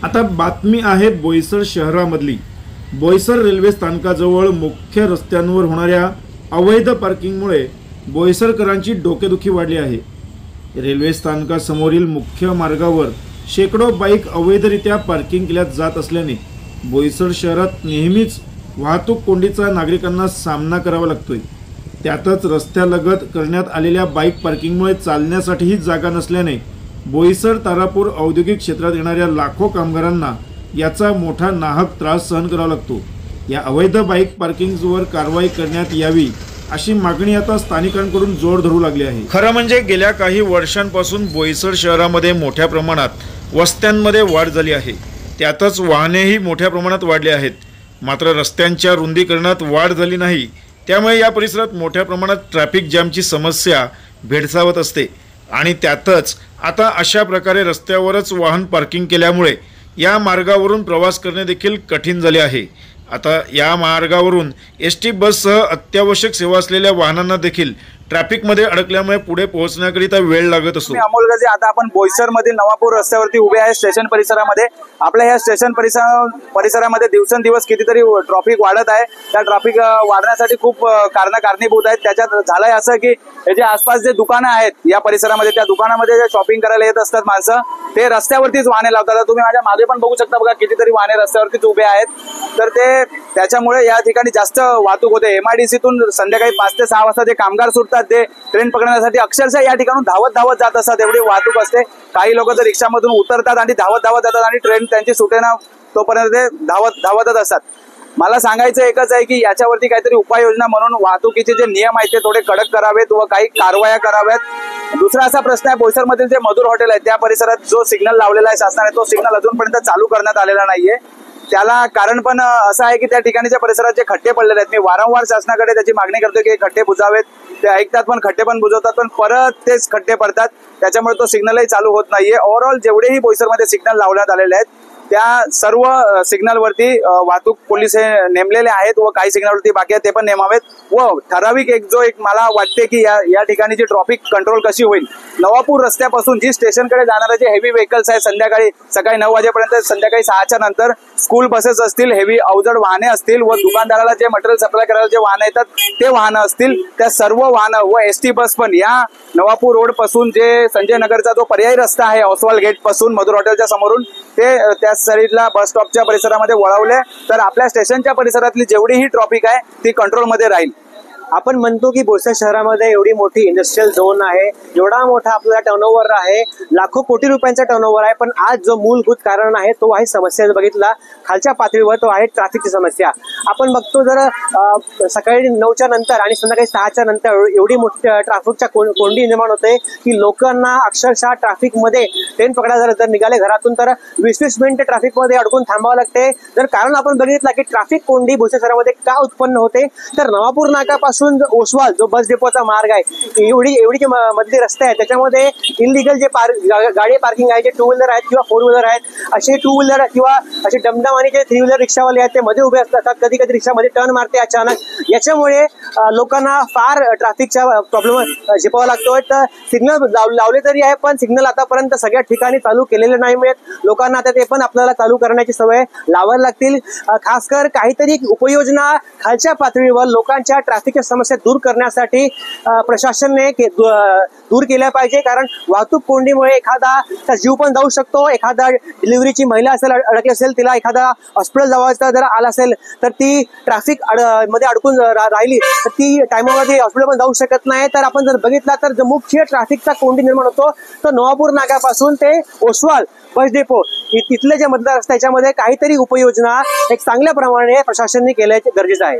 आता बातमी आहे बोईसर शहरामधली। बोईसर रेल्वे स्थानकाजवळ मुख्य रस्त्यांवर होणाऱ्या अवैध पार्किंगमुळे बोईसरकरांची डोकेदुखी वाढली आहे। रेल्वे स्थानकासमोरील मुख्य मार्गावर शेकडो बाईक अवैधरित्या पार्किंग केल्या जात असल्याने बोईसर शहरात नेहमीच वाहतूक कोंडीचा नागरिकांना सामना करावा लागतोय। त्यातच रस्त्यालगत करण्यात आलेल्या बाईक पार्किंगमुळे चालण्यासाठीही जागा नसल्याने बोईसर तारापूर औद्योगिक क्षेत्रात येणाऱ्या लाखो कामगारांना याचा मोठा नाहक त्रास सहन करावा लागतो। या अवैध बाईक पार्किंगवर कारवाई करण्यात यावी अशी मागणी आता स्थानिकांकडून जोर धरू लागली आहे। खरं म्हणजे गेल्या काही वर्षांपासून बोईसर शहरामध्ये मोठ्या प्रमाणात वस्त्यांमध्ये वाढ झाली आहे। त्यातच वाहनेही मोठ्या प्रमाणात वाढले आहेत। मात्र रस्त्यांच्या रुंदीकरणात वाढ झाली नाही, त्यामुळे या परिसरात मोठ्या प्रमाणात ट्रॅफिक जॅमची समस्या भेडसावत असते। आणि त्यातच आता अशा प्रकारे रस्त्यावरच वाहन पार्किंग केल्यामुळे या मार्गावरून प्रवास करणे देखील कठीण झाले आहे। आता या मार्गावरून एसटी बससह अत्यावश्यक सेवा असलेल्या वाहनांना देखील ट्रॅफिकमध्ये अडकल्यामुळे पुढे पोहोचण्याकरिता वेळ लागत असतो। अमोल गजे, आता आपण बोईसर मधील नवापूर रस्त्यावरती उभे आहे स्टेशन परिसरामध्ये। आपल्या या स्टेशन परिसरामध्ये दिवसेंदिवस कितीतरी ट्रॅफिक वाढत आहे। त्या ट्रॅफिक वाढण्यासाठी खूप कारणीभूत आहेत। त्याच्यात झालंय असं की हे जे आसपास जे दुकानं आहेत या परिसरामध्ये, त्या दुकानामध्ये जे शॉपिंग करायला येत असतात माणसं, ते रस्त्यावरतीच वाहने लावतात। तुम्ही माझ्या मागे पण बघू शकता बघा, कितीतरी वाहने रस्त्यावरतीच उभे आहेत। तर त्याच्यामुळे या ठिकाणी जास्त वाहतूक होते। MIDCतून संध्याकाळी 5 ते 6 वाजता जे कामगार सुटतात ते ट्रेन पकडण्यासाठी अक्षरशः या ठिकाणून धावत जात असतात। एवढी वाहतूक असते। काही लोक तर रिक्षामधून उतरतात आणि धावत जातात आणि ट्रेन त्यांची सुटेना तोपर्यंत ते धावतच असतात। मला सांगायचं एकच आहे की याच्यावरती काहीतरी उपाययोजना म्हणून वाहतुकीचे जे नियम आहेत ते थोडे कडक करावेत व काही कारवाया कराव्यात। दुसरा असा प्रश्न आहे, बोईसर मधील जे मधुर हॉटेल आहे त्या परिसरात जो सिग्नल लावलेला आहे शासनाने, तो सिग्नल अजूनपर्यंत चालू करण्यात आलेला नाहीये। त्याला कारण पण असं आहे की त्या ठिकाणच्या परिसरात जे खड्डे पडलेले आहेत, मी वारंवार शासनाकडे त्याची मागणी करतो की खड्डे बुजवावेत। ते ऐकतात पण खड्डे पण बुजवतात, पण परत तेच खड्डे पडतात। त्याच्यामुळे तो सिग्नलही चालू होत नाहीये। ओव्हरऑल जेवढेही बोईसरमध्ये सिग्नल लावण्यात आलेले आहेत त्या सर्व सिग्नलवरती वाहतूक पोलीस हे नेमलेले आहेत व काही सिग्नलवरती बाकी आहेत ते पण नेमावेत। व ठराविक एक मला वाटते की या ठिकाणी जी ट्रॅफिक कंट्रोल कशी होईल, नवापूर रस्त्यापासून जी स्टेशनकडे जाणारे जे हेवी व्हेकल्स आहेत, सकाळी 9 वाजेपर्यंत, संध्याकाळी 6च्या नंतर स्कूल बसेस असतील, हेवी अवजड वाहने असतील व दुकानदाराला जे मटेरियल सप्लाय करायला जे वाहनं येतात ते वाहनं असतील, त्या सर्व वाहनं व एसटी बस पण या नवापूर रोड पासून जे संजय नगरचा जो पर्यायी रस्ता आहे ऑस्वाल गेट पासून मधुर हॉटेलच्या समोरून ते त्या साईडला बस स्टॉपच्या परिसरामध्ये वळवले तर आपल्या स्टेशनच्या परिसरातली जेवढीही ट्रॅफिक आहे ती कंट्रोलमध्ये राहील। आपण म्हणतो की बोईसर शहरामध्ये एवढी मोठी इंडस्ट्रियल झोन आहे, एवढा मोठा आपला टर्नओव्हर आहे, लाखो कोटी रुपयांचा टर्नओव्हर आहे, पण आज जो मूलभूत कारण आहे तो आहे समस्या बघितला खालच्या पातळीवर, तो आहे ट्रॅफिकची समस्या। आपण बघतो जर सकाळी 9च्या नंतर आणि संध्याकाळी 6च्या नंतर एवढी मोठी ट्रॅफिकच्या कोंडी निर्माण होते की लोकांना अक्षरशः ट्रॅफिकमध्ये ट्रेन पकडायला जर निघाले घरातून तर 20-20 मिनिटं ट्रॅफिकमध्ये अडकून थांबावं लागते। जर कारण आपण बघितलं की ट्रॅफिक कोंडी बोईसर शहरामध्ये का उत्पन्न होते, तर नवापूर नाकापासून ओसवाल जो बस डेपोचा मार्ग आहे, एवढी मधली रस्ते आहेत, त्याच्यामध्ये इलिगल जे गाडी पार्किंग आहे, जे 2 व्हीलर आहेत किंवा 4 व्हीलर आहेत, असे 2 व्हीलर किंवा असे डमडम आणि जे 3 व्हीलर रिक्षावाले आहेत ते मध्ये उभे असतात। कधी रिक्षामध्ये टर्न मारते अचानक, याच्यामुळे लोकांना फार ट्रॅफिकचा प्रॉब्लेम झेपावा लागतोय। तर सिग्नल लावले तरी आहे, पण सिग्नल आतापर्यंत सगळ्या ठिकाणी चालू केलेले नाही मिळत। लोकांना आता ते पण आपल्याला चालू करण्याची सवय लावायला लागतील। खासकर काहीतरी उपाययोजना खालच्या पातळीवर लोकांच्या ट्रॅफिकच्या समस्या दूर करण्यासाठी प्रशासनाने दूर केल्या पाहिजे। कारण वाहतूक कोंडीमुळे एखादा जीव पण जाऊ शकतो। एखादा डिलिव्हरीची महिला अडकली असेल, तिला एखादा हॉस्पिटल जायचं जर आला असेल तर ती ट्रॅफिक मध्ये अडकून राहिली तर ती टायमामध्ये हॉस्पिटल पण जाऊ शकत नाही। तर आपण जर बघितला तर जो मुख्य ट्रॅफिकचा कोंडी निर्माण होतो तो नवापूर नाक्यापासून ते ओसवाल बस डेपो तिथले जे मतदार असतात त्याच्यामध्ये काहीतरी उपाययोजना एक चांगल्या प्रमाणे प्रशासनाने केल्याचे गरजेचं आहे।